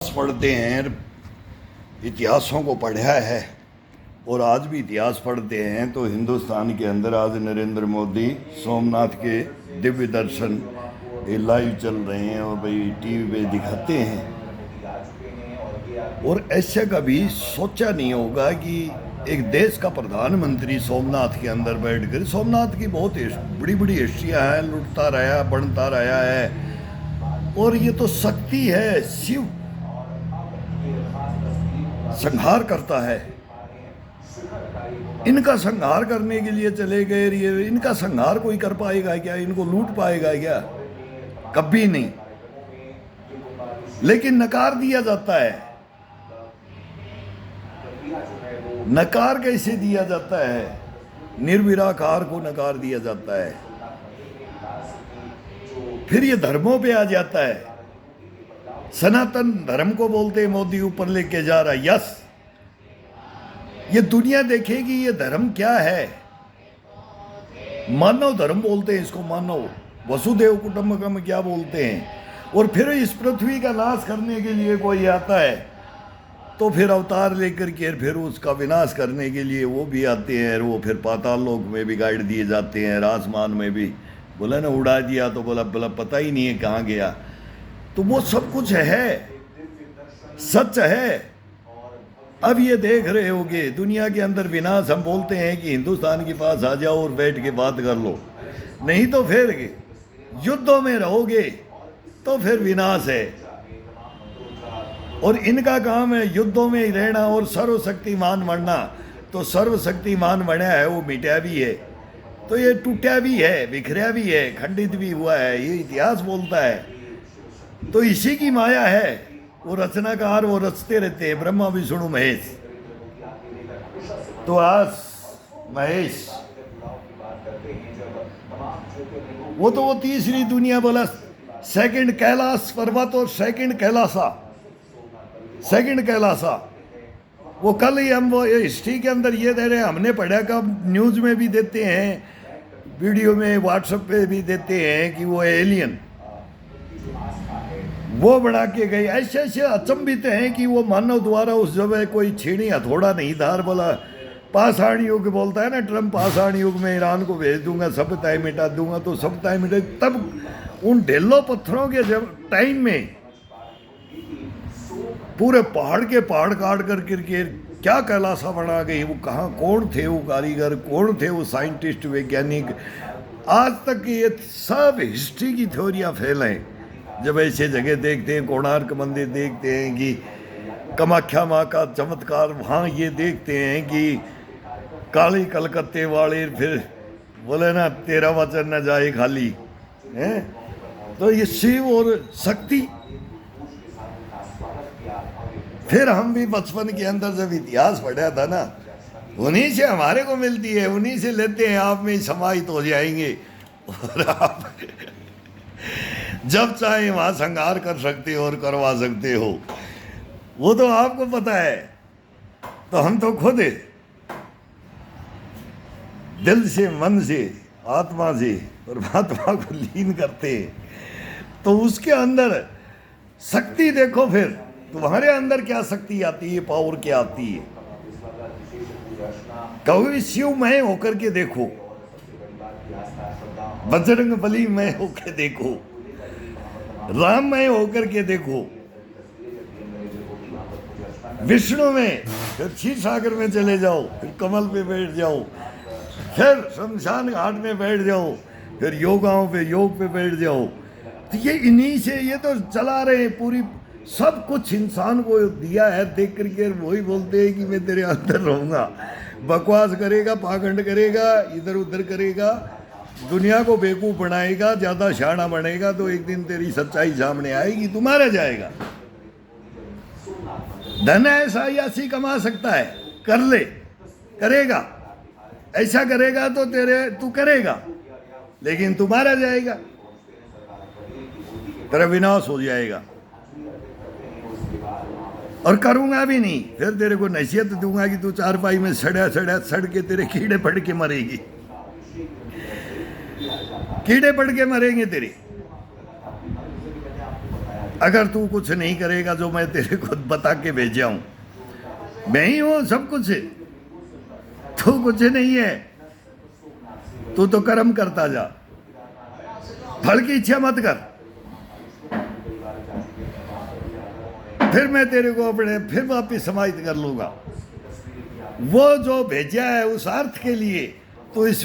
इतिहास पढ़ते हैं, इतिहासों को पढ़ा है और आज भी इतिहास पढ़ते हैं, तो हिंदुस्तान के अंदर आज नरेंद्र मोदी सोमनाथ के दिव्य दर्शन ये लाइव चल रहे हैं और भाई टीवी पे दिखाते हैं। और ऐसा कभी सोचा नहीं होगा कि एक देश का प्रधानमंत्री सोमनाथ के अंदर बैठकर, सोमनाथ की बहुत बड़ी बड़ी हिस्ट्रियाँ हैं, लुटता रहा, बनता रहा है, और ये तो शक्ति है, शिव संहार करता है। इनका संहार करने के लिए चले गए, ये इनका संहार कोई कर पाएगा क्या? इनको लूट पाएगा क्या? कभी नहीं। लेकिन नकार दिया जाता है। नकार कैसे दिया जाता है? निर्विराकार को नकार दिया जाता है। फिर ये धर्मों पे आ जाता है। सनातन धर्म को बोलते मोदी ऊपर लेके जा रहा है। यस, ये दुनिया देखेगी ये धर्म क्या है। मानव धर्म बोलते हैं इसको, मानव वसुदेव कुटुंबकम क्या बोलते हैं। और फिर इस पृथ्वी का नाश करने के लिए कोई आता है तो फिर अवतार लेकर के फिर उसका विनाश करने के लिए वो भी आते हैं। वो फिर पाताल लोक में भी गाड़ दिए जाते हैं, आसमान में भी बोला ना उड़ा दिया, तो बोला पता ही नहीं है कहाँ गया। तो वो सब कुछ है, सच है। अब ये देख रहे होगे दुनिया के अंदर विनाश, हम बोलते हैं कि हिंदुस्तान के पास आ जाओ और बैठ के बात कर लो, नहीं तो फिर युद्धों में रहोगे तो फिर विनाश है। और इनका काम है युद्धों में ही रहना और सर्वशक्तिमान बनना। तो सर्वशक्तिमान बना है वो मिटा भी है, तो ये टूटा भी है, बिखरा भी है, खंडित भी हुआ है, ये इतिहास बोलता है। तो इसी की माया है। वो रचनाकार वो रचते रहते हैं, ब्रह्मा विष्णु महेश। तो आज महेश वो तो वो तीसरी दुनिया बोला, सेकंड कैलाश पर्वत और सेकंड कैलासा। वो कल ही हम वो हिस्ट्री के अंदर ये दे रहे हैं, हमने पढ़ा कब, न्यूज़ में भी देते हैं, वीडियो में व्हाट्सएप पे भी देते हैं कि वो एलियन वो बना के गए। ऐसे ऐसे अचंभित हैं कि वो मानव द्वारा उस जगह कोई छीनी हथौड़ा नहीं धार बोला। पाषाण युग बोलता है ना ट्रम्प, पाषाण युग में ईरान को भेज दूंगा, सभ्यताएं मिटा दूंगा, तो सभ्यताएं मिटा। तब उन ढेलों पत्थरों के जब टाइम में पूरे पहाड़ के पहाड़ काट कर करके क्या कैलासा बना गई। वो कहाँ, कौन थे वो कारीगर, कौन थे वो साइंटिस्ट, वैज्ञानिक? आज तक ये सब हिस्ट्री की थ्योरियाँ फेल हैं। जब ऐसे जगह देखते हैं, कोणार्क मंदिर देखते हैं कि कामाख्या माँ का चमत्कार, वहाँ ये देखते हैं कि काली कलकत्ते वाले, फिर बोले ना तेरा वचन न जाए खाली है। तो ये शिव और शक्ति। फिर हम भी बचपन के अंदर जब इतिहास पढ़ा था ना, उन्हीं से हमारे को मिलती है, उन्हीं से लेते हैं, आप में समाहित हो जाएंगे और आप जब चाहे वहाँ संहार कर सकते हो और करवा सकते हो। वो तो आपको पता है। तो हम तो खुद दिल से, मन से, आत्मा से परमात्मा को लीन करते हैं। तो उसके अंदर शक्ति देखो, फिर तुम्हारे अंदर क्या शक्ति आती है, पावर क्या आती है। कभी शिवमय होकर के देखो, बजरंग बली में होकर देखो, राममय होकर के देखो, विष्णु में, फिर क्षीर सागर में चले जाओ, फिर कमल पे बैठ जाओ, फिर शमशान घाट में बैठ जाओ, फिर योगाओं पे, योग पे बैठ जाओ। तो ये इन्हीं से ये तो चला रहे हैं। पूरी सब कुछ इंसान को दिया है, देख करके वही बोलते हैं कि मैं तेरे अंदर रहूँगा। बकवास करेगा, पाखंड करेगा, इधर उधर करेगा, दुनिया को बेवकूफ़ बनाएगा, ज़्यादा शाना बनेगा, तो एक दिन तेरी सच्चाई सामने आएगी, तू मारा जाएगा। धन ऐसा ऐसी कमा सकता है, कर ले, करेगा, ऐसा करेगा तो तू करेगा, लेकिन तू मारा जाएगा, तेरा विनाश हो जाएगा। और करूँगा भी नहीं, फिर तेरे को नसीहत दूंगा कि तू चारपाई में सड़ के तेरे कीड़े पड़ के मरेगी, कीड़े पड़ के मरेंगे तेरे। अगर तू कुछ नहीं करेगा जो मैं तेरे को बता के भेजा हूं, मैं ही हूं सब कुछ, तू कुछ नहीं है, तू तो कर्म करता जा, फल की इच्छा मत कर। फिर मैं तेरे को अपने फिर वापिस समाहित कर लूंगा। वो जो भेजा है उस अर्थ के लिए तो इस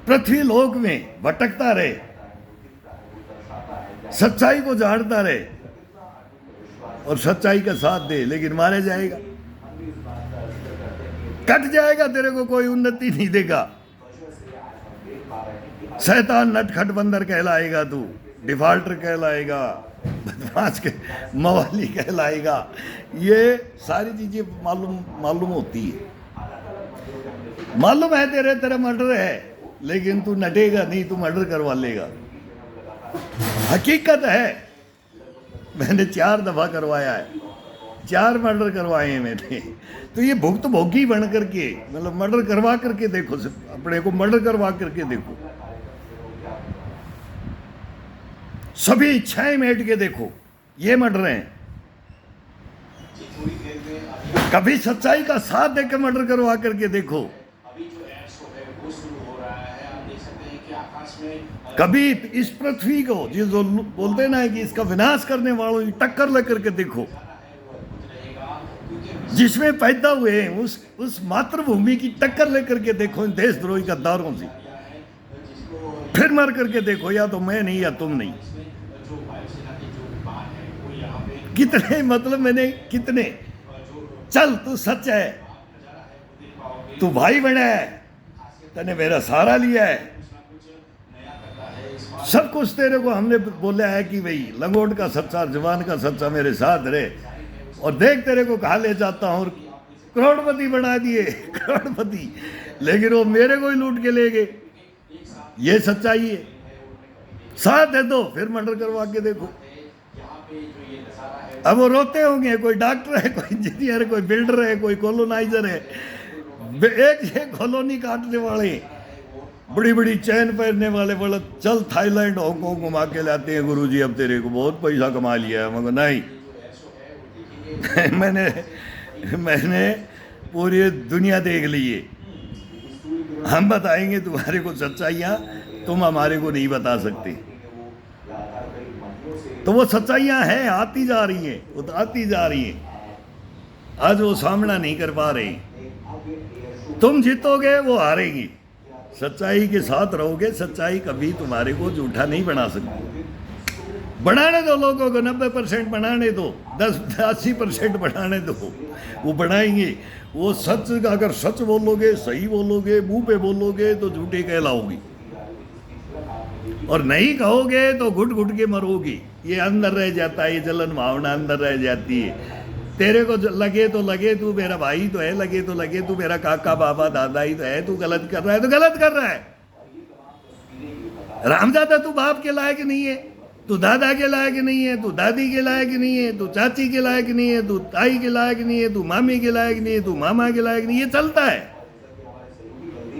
पृथ्वी लोक में भटकता रहे, सच्चाई को जानता रहे और सच्चाई का साथ दे, लेकिन मारे जाएगा, कट जाएगा, तेरे को कोई उन्नति नहीं देगा। शैतान नटखट बंदर कहलाएगा, तू डिफॉल्टर कहलाएगा, बदमाश के मवाली कहलाएगा। ये सारी चीजें मालूम होती है, मालूम है तेरे तेरा मर्डर है, लेकिन तू नटेगा नहीं, तू मर्डर करवा लेगा। हकीकत है, मैंने 4 दफा करवाया है, 4 मर्डर करवाए हैं मैंने। तो ये भुक्त भोगी बन करके, मतलब मर्डर करवा करके देखो, अपने को मर्डर करवा करके देखो, सभी इच्छाएं मेट के देखो, ये मर्डर हैं। कभी सच्चाई का साथ देकर मर्डर करवा करके देखो, कभी इस पृथ्वी को जो बोलते ना कि इसका विनाश करने वालों की टक्कर लेकर के देखो, जिसमें पैदा हुए हैं उस मातृभूमि की टक्कर लेकर के देखो इन देशद्रोही गद्दारों से, फिर मर करके देखो, या तो मैं नहीं या तुम नहीं। कितने मतलब मैंने कितने, चल तू सच है, तू भाई बना है, तने मेरा सहारा लिया है, सब कुछ तेरे को हमने बोला है कि भाई लंगोट का सच्चा, जवान का सच्चा मेरे साथ रहे, और देख तेरे को कहा ले जाता हूं, करोड़पति बना दिए, करोड़पति, लेकिन वो मेरे को ही लूट के ले गए। ये सच्चाई है, साथ दे दो फिर मर्डर करवा के देखो। अब वो रोते होंगे, कोई डॉक्टर है, कोई इंजीनियर है, कोई बिल्डर है, कोई कॉलोनाइजर है, एक कॉलोनी काटने वाले, बड़ी बड़ी चैन पहनने वाले, बोला चल थाईलैंड हांगकांग घुमा के लाते हैं गुरुजी, अब तेरे को बहुत पैसा कमा लिया है। मगर नहीं मैंने पूरी दुनिया देख ली है, हम बताएंगे तुम्हारे को सच्चाइयाँ, तुम हमारे को नहीं बता सकते। तो वो सच्चाइयाँ हैं, आती जा रही हैं, वो तो आती जा रही हैं, आज वो सामना नहीं कर पा रही। तुम जीतोगे, वो हारेगी। सच्चाई के साथ रहोगे, सच्चाई कभी तुम्हारे को झूठा नहीं बना सकती। बनाने दो लोगों को, 90% बनाने दो, 80% बनाने दो, वो बनाएंगे। वो सच, अगर सच बोलोगे, सही बोलोगे, मुंह पे बोलोगे तो झूठे कहलाओगी, और नहीं कहोगे तो घुट घुट के मरोगी। ये अंदर रह जाता है, ये जलन भावना अंदर रह जाती है। तेरे को लगे तो लगे तू मेरा भाई तो है, लगे तो लगे तू मेरा काका बाबा दादा ही तो है, तू गलत कर रहा है तो गलत कर रहा है। रामजादा तू बाप के लायक नहीं है, तू दादा के लायक नहीं है, तू दादी के लायक नहीं है, तू चाची के लायक नहीं है, तू ताई के लायक नहीं है, तू मामी के लायक नहीं है, तू मामा के लायक नहीं है। ये चलता है,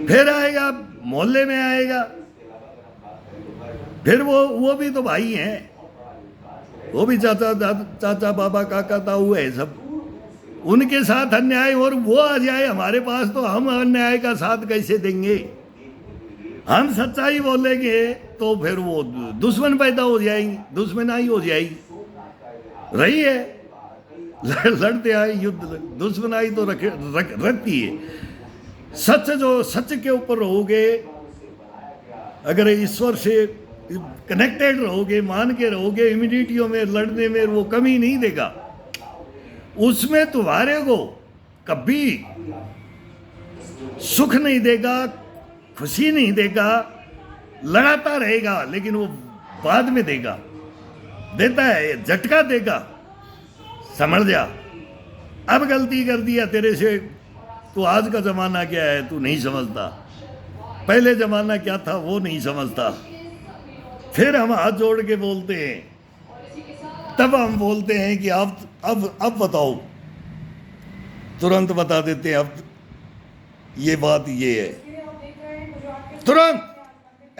फिर आएगा मोहल्ले में आएगा, फिर वो भी तो भाई हैं, वो भी चाचा बाबा काका ताऊ है सब, उनके साथ अन्याय और वो आ जाए हमारे पास तो हम अन्याय का साथ कैसे देंगे? हम सच्चाई बोलेंगे तो फिर वो दुश्मन पैदा हो जाएंगे, दुश्मनाई हो जाएगी। रही है, लड़ते आए युद्ध, दुश्मनाई तो रखती है। सच जो सच के ऊपर रहोगे, अगर ईश्वर से कनेक्टेड रहोगे, मान के रहोगे, इम्यूनिटियों में लड़ने में वो कमी नहीं देगा। उसमें तुम्हारे को कभी सुख नहीं देगा, खुशी नहीं देगा, लड़ाता रहेगा, लेकिन वो बाद में देगा, देता है, झटका देगा। समझ जा, अब गलती कर दिया तेरे से, तो आज का जमाना क्या है तू नहीं समझता, पहले जमाना क्या था वो नहीं समझता। फिर हम हाथ जोड़ के बोलते हैं, तब हम बोलते हैं कि अब बताओ, तुरंत बता देते हैं, अब ये बात ये है, तुरंत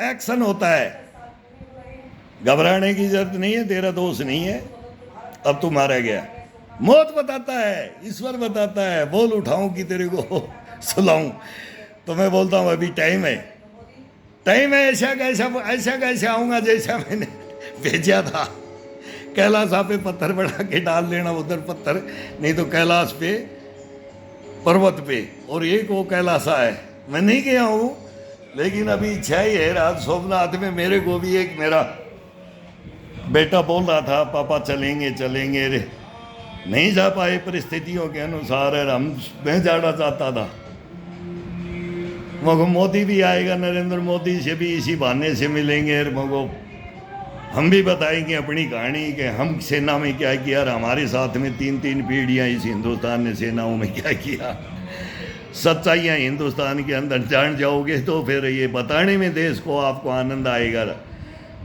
एक्शन होता है। घबराने की जरूरत नहीं है, तेरा दोस्त नहीं है, अब तू मारा गया। मौत बताता है, ईश्वर बताता है, बोल उठाऊं कि तेरे को सुलाऊं। तो मैं बोलता हूं अभी टाइम है, टाइम है, ऐसा कैसे आऊंगा जैसा मैंने भेजा था। कैलाश पे पत्थर बढ़ा के डाल देना उधर पत्थर, नहीं तो कैलाश पे पर्वत पे, और एक वो कैलाशा है। मैं नहीं गया हूँ, लेकिन अभी इच्छा ही है। रात सोमनाथ में मेरे को भी एक मेरा बेटा बोल रहा था पापा चलेंगे चलेंगे रे, नहीं जा पाए परिस्थितियों के अनुसार। मैं जाना चाहता था। मगो मोदी भी आएगा, नरेंद्र मोदी से भी इसी बहाने से मिलेंगे, मगो हम भी बताएंगे अपनी कहानी कि हम सेना में क्या किया और हमारे साथ में 3-3 पीढ़ियाँ इस हिंदुस्तान ने सेनाओं में क्या किया। सच्चाइयाँ हिंदुस्तान के अंदर जान जाओगे तो फिर ये बताने में देश को आपको आनंद आएगा।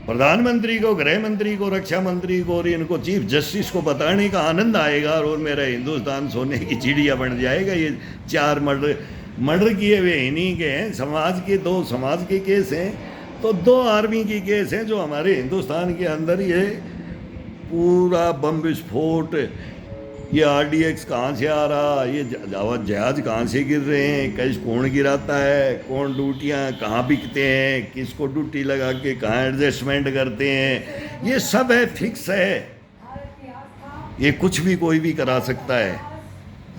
प्रधानमंत्री को, गृह मंत्री को, रक्षा मंत्री को और इनको चीफ जस्टिस को बताने का आनंद आएगा, और मेरा हिंदुस्तान सोने की चिड़िया बन जाएगा। ये 4 मर्डर किए हुए इन्हीं के हैं, समाज के 2 समाज के केस हैं, तो 2 आर्मी की केस हैं जो हमारे हिंदुस्तान के अंदर ये पूरा बम विस्फोट, ये RDX कहाँ से आ रहा, ये जहाज कहाँ से गिर रहे हैं, कैसे कौन गिराता है, कौन ड्यूटियाँ कहाँ बिकते हैं, किसको ड्यूटी लगा के कहाँ एडजस्टमेंट करते हैं, ये सब है, फिक्स है। ये कुछ भी कोई भी करा सकता है।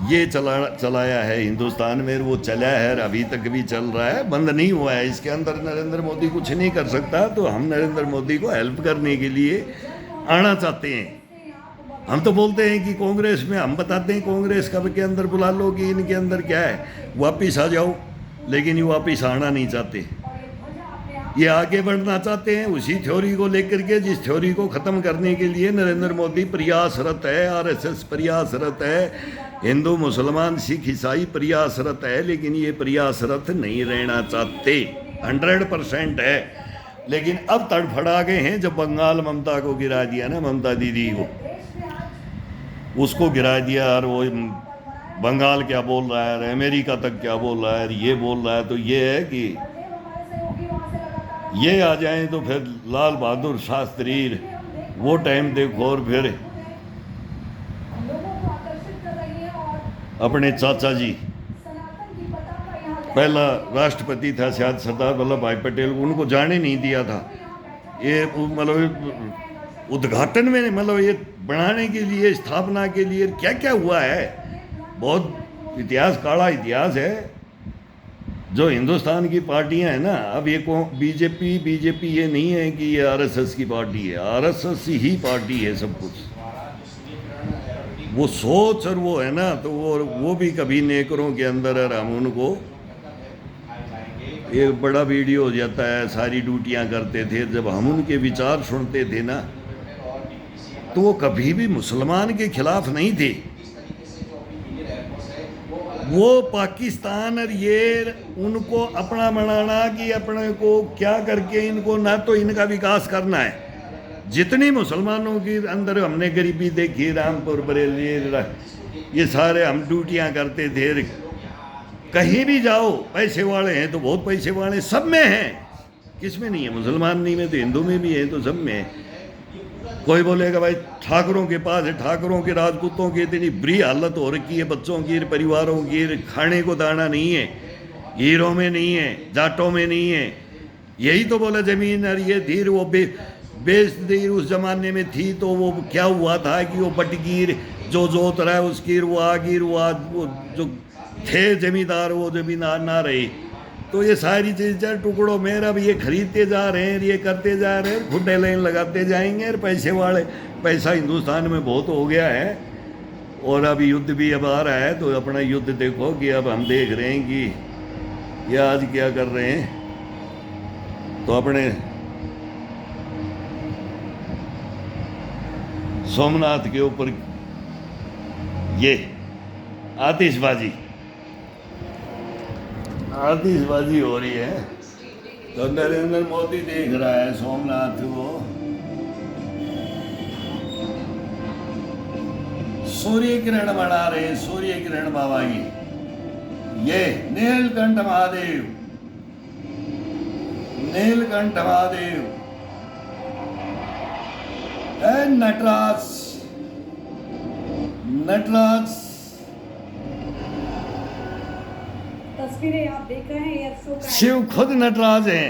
ये चलाया है हिंदुस्तान में, वो चला है, अभी तक भी चल रहा है, बंद नहीं हुआ है। इसके अंदर नरेंद्र मोदी कुछ नहीं कर सकता। तो हम नरेंद्र मोदी को हेल्प करने के लिए आना चाहते हैं। हम तो बोलते हैं कि कांग्रेस में, हम बताते हैं कांग्रेस कब के अंदर बुला लो कि इनके अंदर क्या है, वापिस आ जाओ, लेकिन ये वापिस आना नहीं चाहते। ये आगे बढ़ना चाहते हैं उसी थ्योरी को लेकर के, जिस थ्योरी को ख़त्म करने के लिए नरेंद्र मोदी प्रयासरत है, RSS प्रयासरत है, हिंदू मुसलमान सिख ईसाई प्रयासरत है, लेकिन ये प्रयासरत नहीं रहना चाहते। 100% है। लेकिन अब तड़फड़ा गए हैं जब बंगाल ममता को गिरा दिया ना, ममता दीदी को, उसको गिरा दिया, और वो बंगाल क्या बोल रहा है, अमेरिका तक क्या बोल रहा है, ये बोल रहा है। तो ये है कि ये आ जाएं तो फिर लाल बहादुर शास्त्री वो टाइम देखो, और फिर अपने चाचा जी, पहला राष्ट्रपति था शायद सरदार वल्लभ भाई पटेल, उनको जाने नहीं दिया था। ये मतलब उद्घाटन में, मतलब ये बढ़ाने के लिए, स्थापना के लिए क्या क्या हुआ है, बहुत इतिहास, काला इतिहास है। जो हिंदुस्तान की पार्टियां हैं ना, अब ये बीजेपी ये नहीं है कि ये RSS की पार्टी है, RSS ही पार्टी है सब कुछ। वो सोच और वो है ना, तो वो भी कभी नेकरों के अंदर है। हम उनको एक बड़ा वीडियो हो जाता है, सारी ड्यूटियां करते थे। जब हम उनके विचार सुनते थे ना, तो वो कभी भी मुसलमान के खिलाफ नहीं थे। वो पाकिस्तान और ये उनको अपना बनाना कि अपने को क्या करके इनको, ना तो इनका विकास करना है। जितनी मुसलमानों के अंदर हमने गरीबी देखी, रामपुर बरेली, ये सारे हम ड्यूटियां करते थे। कहीं भी जाओ, पैसे वाले हैं तो बहुत पैसे वाले, सब में हैं, किस में नहीं है, मुसलमान नहीं में तो हिंदू में भी है, तो सब में है। कोई बोलेगा भाई ठाकुरों के पास है, ठाकुरों के राजपूतों की इतनी बुरी हालत हो रखी है, बच्चों की, परिवारों की, खाने को दाना नहीं है, हीरों में नहीं है, जाटों में नहीं है। यही तो बोला जमीन और ये धीर वो बेच दी उस जमाने में थी। तो वो क्या हुआ था कि वो बटगीर जो जोत रहा है उसकी आगिर, वो जो थे जमींदार, वो जमींदार ना रहे। तो ये सारी चीज़ें टुकड़ों में अब ये खरीदते जा रहे हैं, ये करते जा रहे हैं, खुटे लाइन लगाते जाएंगे। और पैसे वाले, पैसा हिंदुस्तान में बहुत हो गया है, और अब युद्ध भी अब आ रहा है। तो अपना युद्ध देखो कि अब हम देख रहे हैं कि ये आज क्या कर रहे हैं। तो अपने सोमनाथ के ऊपर ये आतिशबाजी हो रही है। तो नरेंद्र मोदी देख रहा है सोमनाथ को, सूर्य किरण बना रहे, सूर्य किरण बाबा की। ये नीलकंठ महादेव, नीलकंठ महादेव ए नटराज, नटराज तस्वीरें आप देख रहे हैं एयर शो का। शिव खुद नटराज हैं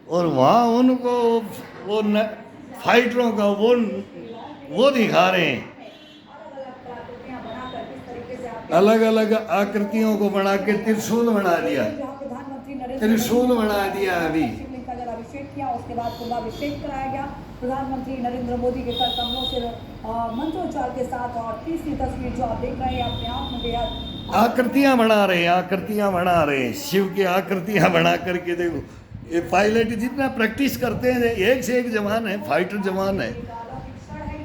और वहाँ उनको वो फाइटरों का वो दिखा रहे हैं, अलग अलग आकृतियों को बना के त्रिशूल बना दिया, प्रधानमंत्री नरेंद्र त्रिशूल बना दिया अभी। शिवलिंग का जब अभिषेक किया, उसके बाद कुंभाभिषेक कराया गया प्रधानमंत्री नरेंद्र मोदी के कर कमलों से मंत्रोच्चार के साथ। और तीसरी तस्वीर जो आप देख रहे हैं अपने आप में बेहद आकृतियां बना रहे हैं, आकृतियां बना रहे हैं, शिव की आकृतियां बना करके। देखो ये पायलट जितना प्रैक्टिस करते हैं, एक से एक जवान है, फाइटर जवान है।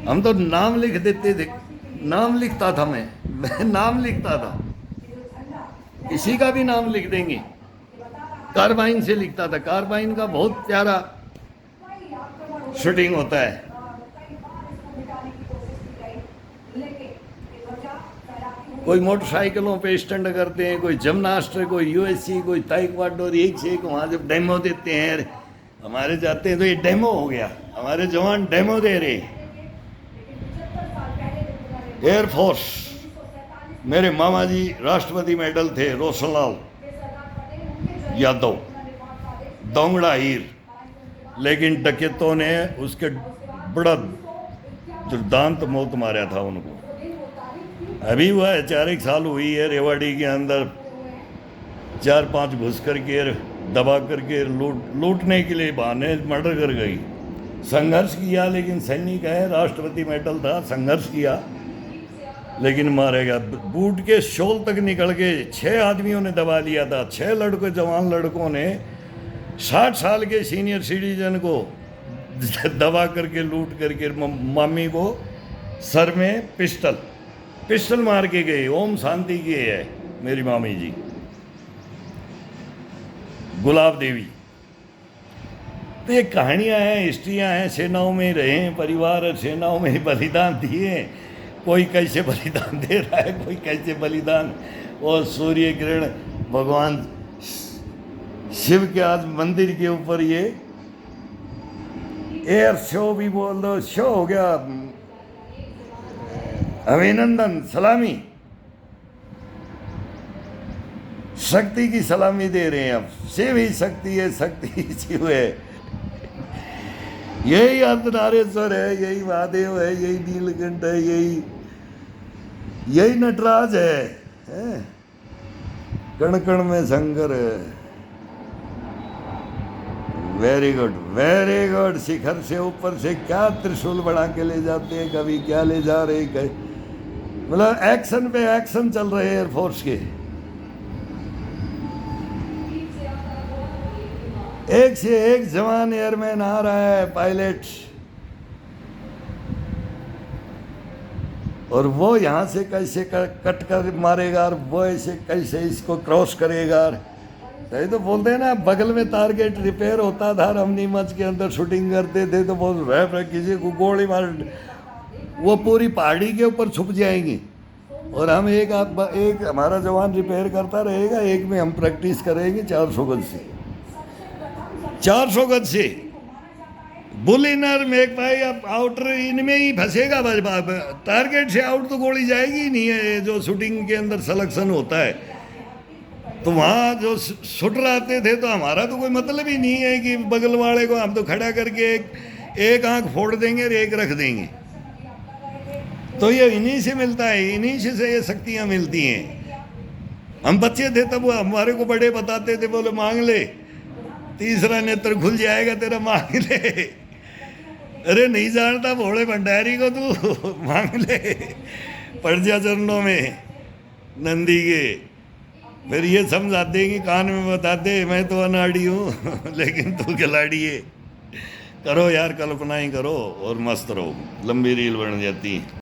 हम तो नाम लिख देते थे, नाम लिखता था मैं नाम लिखता था, किसी का भी नाम लिख देंगे। कार्बाइन से लिखता था, कार्बाइन का बहुत प्यारा शूटिंग होता है। कोई मोटरसाइकिलों पे स्टंट करते हैं, कोई जिम्नास्ट, कोई यूएससी, कोई ताइक्वांडो, एक से एक वहाँ जब डेमो देते हैं, हमारे जाते हैं तो ये डेमो हो गया, हमारे जवान डेमो दे रहे। एयरफोर्स, मेरे मामा जी राष्ट्रपति मेडल थे, रोशनलाल यादव, दोंगड़ा हीर, लेकिन डकैतों ने उसके बड़ा दुर्दांत मौत मारा था उनको। अभी हुआ है 4 साल हुई है, रेवाड़ी के अंदर 4-5 घुस करके दबा करके लूटने के लिए बहाने मर्डर कर गई। संघर्ष किया लेकिन सैनिक है, राष्ट्रपति मेडल था, संघर्ष किया लेकिन मारे गया। बूट के शोल तक निकल के 6 आदमियों ने दबा लिया था। 6 लड़कों, जवान लड़कों ने 60 साल के सीनियर सिटीजन को दबा करके लूट करके मामी को सर में पिस्टल मार के गए। ओम शांति की है मेरी मामी जी, गुलाब देवी। तो ये कहानियाँ हैं, हिस्ट्रियाँ हैं, सेनाओं में रहे हैं, परिवार सेनाओं में बलिदान दिए। कोई कैसे बलिदान दे रहा है, कोई कैसे बलिदान। और सूर्य किरण भगवान शिव के आज मंदिर के ऊपर ये एयर शो भी बोल दो, शो हो गया, अभिनंदन, सलामी, शक्ति की सलामी दे रहे हैं। अब शिव ही शक्ति है, शक्ति ही शिव है। यही अर्धनारेश्वर है, यही महादेव है, यही नीलकंठ है, यही नटराज है। कण कण में शंकर है। Very good, very good. शिखर से ऊपर से क्या त्रिशूल बना के ले जाते हैं, कभी क्या ले जा रहे, मतलब एक्शन पे एक्शन चल रहे हैं एयरफोर्स के। एक से एक जवान एयरमैन आ रहा है, पायलट, और वो यहाँ से कैसे कट कर मारेगा और वो ऐसे कैसे इसको क्रॉस करेगा। तो तो बोलते हैं ना, बगल में टारगेट रिपेयर होता था, हम नीमच के अंदर शूटिंग करते थे तो बोल रहे किसी को गोली मार, वो पूरी पहाड़ी के ऊपर छुप जाएंगी और हम एक हमारा जवान रिपेयर करता रहेगा, एक में हम प्रैक्टिस करेंगे 400 गज से, 400 गज से। बुलिनर मेक भाई, अब आउटर इनमें ही फंसेगा, टारगेट से आउट तो गोली जाएगी ही नहीं है। जो शूटिंग के अंदर सिलेक्शन होता है तो वहाँ जो शूटर आते थे तो हमारा तो कोई मतलब ही नहीं है कि बगल वाले को हम तो खड़ा करके एक आंख फोड़ देंगे और एक रख देंगे। तो ये इन्हीं से मिलता है, इन्हीं से ये शक्तियाँ मिलती हैं। हम बच्चे थे तब हमारे को बड़े बताते थे, बोले मांग ले, तीसरा नेत्र खुल जाएगा तेरा, मांग ले। अरे नहीं जानता भोले भंडारी को तू, मांग ले, पड़ जा चरणों में नंदी के। फिर ये समझाते कि कान में बताते मैं तो अनाड़ी हूँ लेकिन तू खिलाड़ी है। करो यार, कल्पनाएं करो और मस्त रहो, लंबी रील बन जाती है।